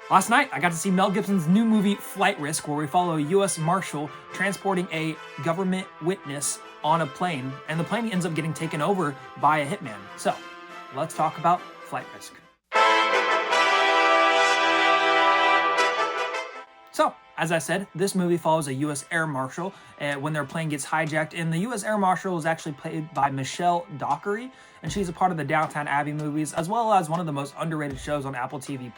Last night, I got to see Mel Gibson's new movie, Flight Risk, where we follow a U.S. Marshal transporting a government witness on a plane, and the plane ends up getting taken over by a hitman. So, let's talk about Flight Risk. So, as I said, this movie follows a U.S. Air Marshal when their plane gets hijacked, and the U.S. Air Marshal is actually played by Michelle Dockery, and she's a part of the Downton Abbey movies, as well as one of the most underrated shows on Apple TV+,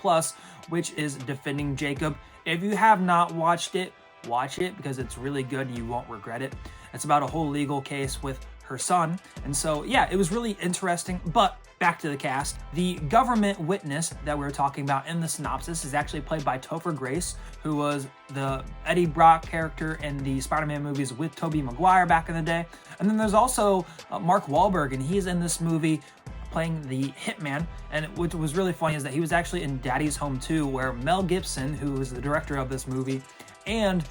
which is Defending Jacob. If you have not watched it, watch it, because it's really good and you won't regret it. It's about a whole legal case with her son, and so, yeah, it was really interesting, but back to the cast. The government witness that we were talking about in the synopsis is actually played by Topher Grace, who was the Eddie Brock character in the Spider-Man movies with Tobey Maguire back in the day. And then there's also Mark Wahlberg, and he's in this movie playing the hitman. And what was really funny is that he was actually in Daddy's Home 2, where Mel Gibson, who was the director of this movie, and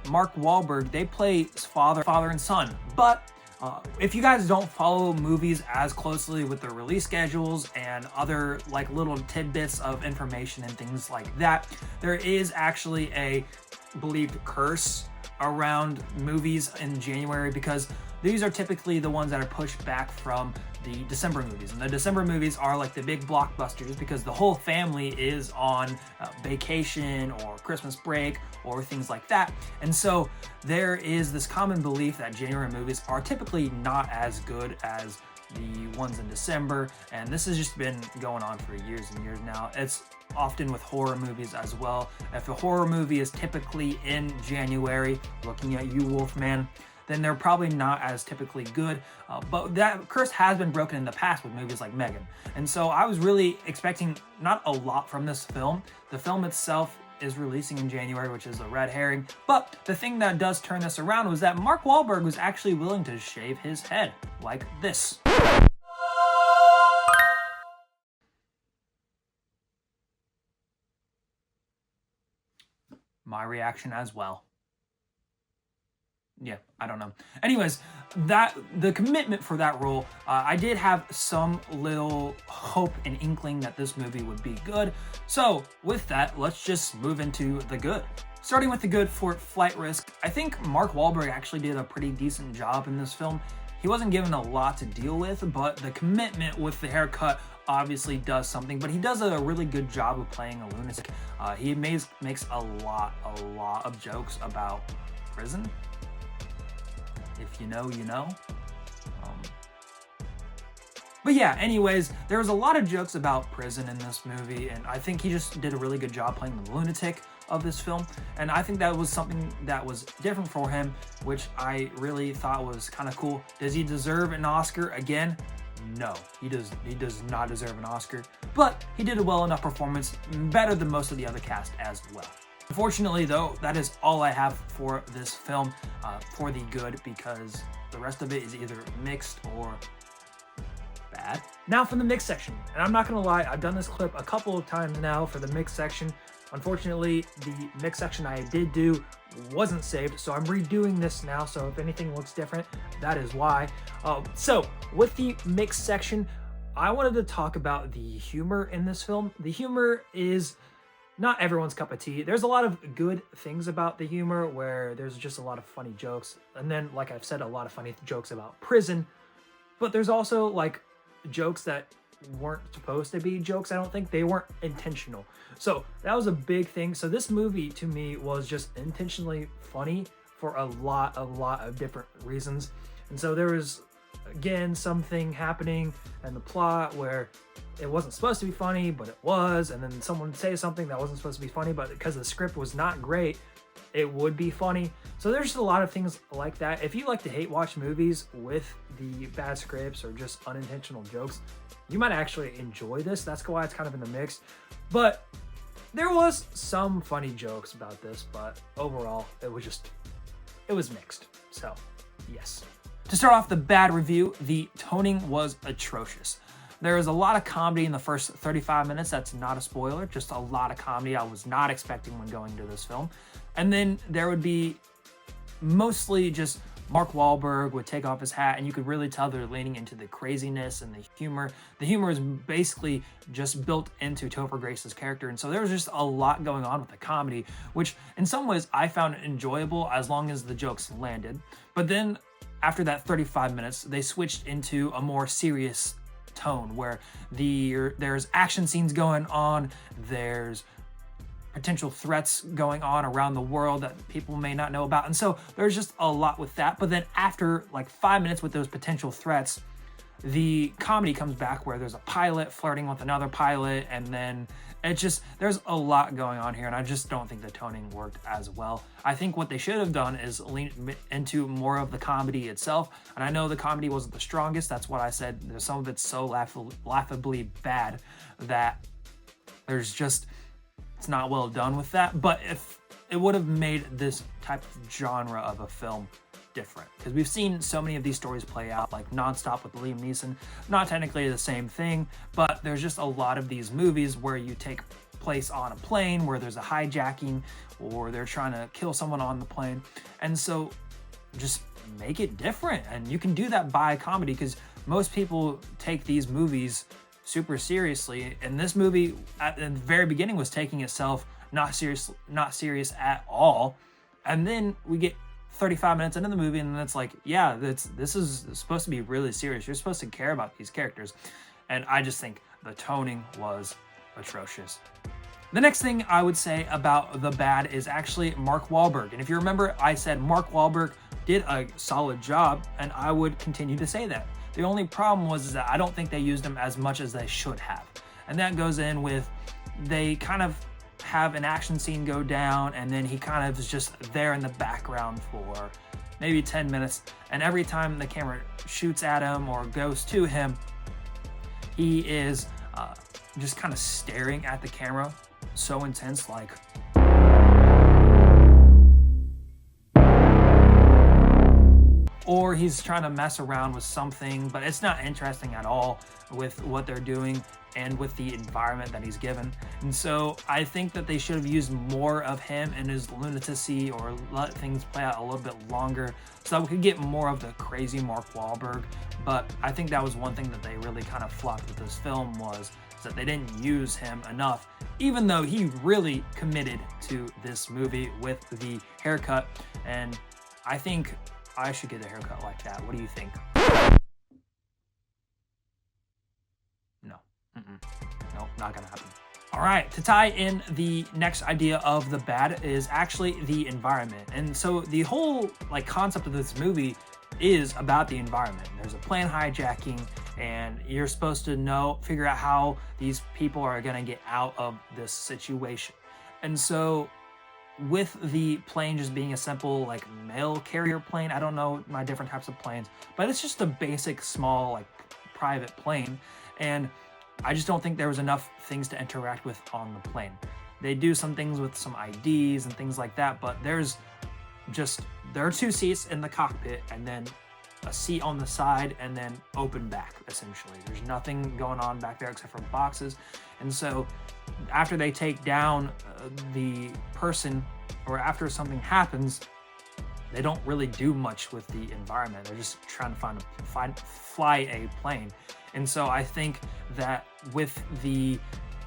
Mark Wahlberg, they play father and son. But if you guys don't follow movies as closely with the release schedules and other like little tidbits of information and things like that, there is actually a believed curse around movies in January, because these are typically the ones that are pushed back from the December movies. And the December movies are like the big blockbusters because the whole family is on vacation or Christmas break or things like that. And so there is this common belief that January movies are typically not as good as the ones in December. And this has just been going on for years and years now. It's often with horror movies as well. If a horror movie is typically in January, looking at you, Wolfman, then they're probably not as typically good. But that curse has been broken in the past with movies like Megan. And so I was really expecting not a lot from this film. The film itself is releasing in January, which is a red herring. But the thing that does turn this around was that Mark Wahlberg was actually willing to shave his head like this. My reaction as well. Yeah, I don't know. Anyways, the commitment for that role, I did have some little hope and inkling that this movie would be good. So with that, let's just move into the good. Starting with the good for Flight Risk, I think Mark Wahlberg actually did a pretty decent job in this film. He wasn't given a lot to deal with, but the commitment with the haircut obviously does something, but he does a really good job of playing a lunatic. He makes a lot of jokes about prison. If you know, you know. But yeah, anyways, there was a lot of jokes about prison in this movie, and I think he just did a really good job playing the lunatic of this film, and I think that was something that was different for him, which I really thought was kind of cool. Does he deserve an Oscar again? No, he does not deserve an Oscar, but he did a well enough performance, better than most of the other cast as well. Unfortunately, though, that is all I have for this film for the good, because the rest of it is either mixed or bad. Now for the mix section, and I'm not gonna lie, I've done this clip a couple of times now for the mix section. Unfortunately, the mix section I did do wasn't saved, so I'm redoing this now, so if anything looks different, that is why. So with the mix section, I wanted to talk about the humor in this film. The humor is not everyone's cup of tea. There's a lot of good things about the humor, where there's just a lot of funny jokes, and then, like I've said, a lot of funny jokes about prison, but there's also like jokes that weren't supposed to be jokes. I don't think they weren't intentional. So that was a big thing. So this movie to me was just intentionally funny for a lot of different reasons. And so there was, again, something happening in the plot where it wasn't supposed to be funny, but it was, and then someone would say something that wasn't supposed to be funny, but because the script was not great, it would be funny. So there's just a lot of things like that. If you like to hate watch movies with the bad scripts or just unintentional jokes, you might actually enjoy this. That's why it's kind of in the mix. But there was some funny jokes about this, but overall it was mixed. So yes. To start off the bad review, the toning was atrocious. There is a lot of comedy in the first 35 minutes. That's not a spoiler, just a lot of comedy I was not expecting when going to this film. And then there would be mostly just Mark Wahlberg would take off his hat, and you could really tell they're leaning into the craziness and the humor. The humor is basically just built into Topher Grace's character, and so there was just a lot going on with the comedy, which in some ways I found enjoyable as long as the jokes landed. But then after that 35 minutes, they switched into a more serious tone where there's action scenes going on, there's potential threats going on around the world that people may not know about. And so there's just a lot with that. But then after like 5 minutes with those potential threats, the comedy comes back where there's a pilot flirting with another pilot, and then there's a lot going on here, and I just don't think the toning worked as well. I think what they should have done is lean into more of the comedy itself, and I know the comedy wasn't the strongest. That's what I said. There's some of it's so laughably bad that it's not well done with that. But if it would have made this type of genre of a film different, because we've seen so many of these stories play out, like Nonstop with Liam Neeson. Not technically the same thing, but there's just a lot of these movies where you take place on a plane, where there's a hijacking, or they're trying to kill someone on the plane. And so just make it different. And you can do that by comedy, because most people take these movies super seriously. And this movie at the very beginning was taking itself not serious at all. And then we get 35 minutes into the movie, and then it's like, yeah, this is supposed to be really serious. You're supposed to care about these characters. And I just think the toning was atrocious. The next thing I would say about The Bad is actually Mark Wahlberg. And if you remember, I said Mark Wahlberg did a solid job, and I would continue to say that. The only problem was that I don't think they used him as much as they should have. And that goes in with, they kind of have an action scene go down, and then he kind of is just there in the background for maybe 10 minutes. And every time the camera shoots at him or goes to him, he is just kind of staring at the camera, so intense, like, or he's trying to mess around with something, but it's not interesting at all with what they're doing and with the environment that he's given. And so I think that they should have used more of him and his lunacy, or let things play out a little bit longer so that we could get more of the crazy Mark Wahlberg. But I think that was one thing that they really kind of flopped with this film, was that they didn't use him enough, even though he really committed to this movie with the haircut. And I think I should get a haircut like that. What do you think? No. Nope, not gonna happen. All right, to tie in the next idea of The Bad is actually the environment. And so the whole concept of this movie is about the environment. There's a plane hijacking, and you're supposed to figure out how these people are gonna get out of this situation. And so with the plane just being a simple mail carrier plane, I don't know my different types of planes, but it's just a basic small private plane, and I just don't think there was enough things to interact with on the plane. They do some things with some IDs and things like that, but there are 2 seats in the cockpit, and then a seat on the side, and then open back, essentially. There's nothing going on back there except for boxes. And so after they take down the person, or after something happens, they don't really do much with the environment. They're just trying to fly a plane. And so I think that with the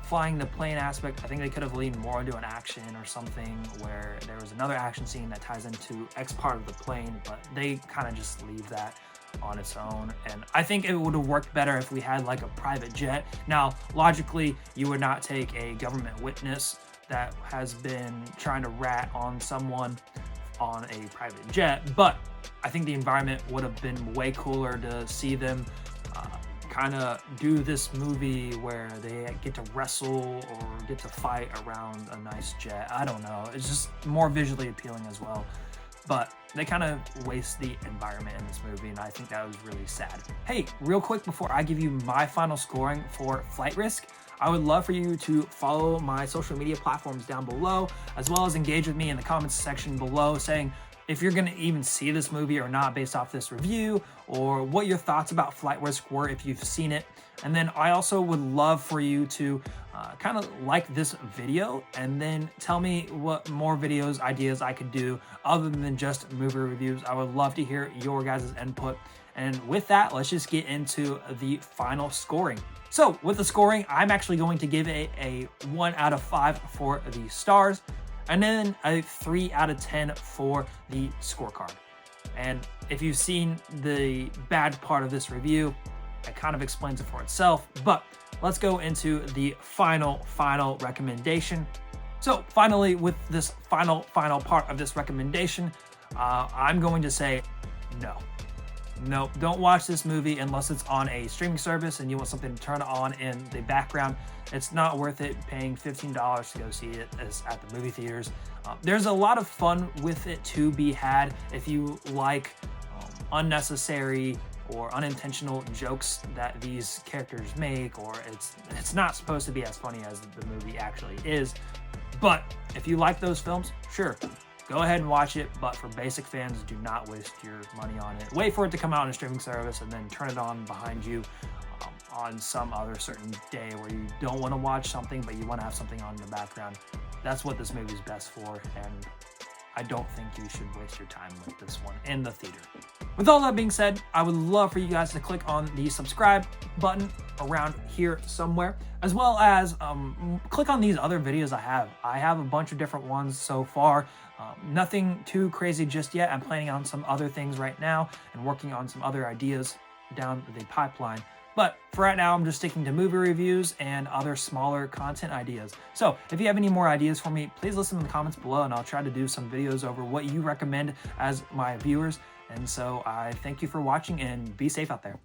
flying the plane aspect, I think they could have leaned more into an action or something, where there was another action scene that ties into X part of the plane, but they kind of just leave that on its own. And I think it would have worked better if we had a private jet. Now, logically, you would not take a government witness that has been trying to rat on someone on a private jet, but I think the environment would have been way cooler to see them kind of do this movie where they get to wrestle or get to fight around a nice jet. I don't know. It's just more visually appealing as well. But they kind of waste the environment in this movie, and I think that was really sad. Hey, real quick before I give you my final scoring for Flight Risk, I would love for you to follow my social media platforms down below, as well as engage with me in the comments section below, saying if you're going to even see this movie or not based off this review, or what your thoughts about Flight Risk were if you've seen it. And then I also would love for you to kind of like this video, and then tell me what more videos, ideas I could do other than just movie reviews. I would love to hear your guys' input. And with that, let's just get into the final scoring. So with the scoring, I'm actually going to give it a 1 out of 5 for the stars, and then a 3 out of 10 for the scorecard. And if you've seen the bad part of this review, it kind of explains it for itself, but let's go into the final recommendation. So finally, with this final part of this recommendation, I'm going to say no, don't watch this movie unless it's on a streaming service and you want something to turn on in the background. It's not worth it paying $15 to go see it at the movie theaters. There's a lot of fun with it to be had if you like unnecessary or unintentional jokes that these characters make, or it's not supposed to be as funny as the movie actually is. But if you like those films, sure, go ahead and watch it, but for basic fans, do not waste your money on it. Wait for it to come out on a streaming service and then turn it on behind you on some other certain day where you don't want to watch something, but you want to have something on in the background. That's what this movie is best for, and I don't think you should waste your time with this one in the theater. With all that being said, I would love for you guys to click on the subscribe button around here somewhere, as well as click on these other videos I have. I have a bunch of different ones so far. Nothing too crazy just yet. I'm planning on some other things right now and working on some other ideas down the pipeline. But for right now, I'm just sticking to movie reviews and other smaller content ideas. So if you have any more ideas for me, please listen in the comments below, and I'll try to do some videos over what you recommend as my viewers. And so I thank you for watching, and be safe out there.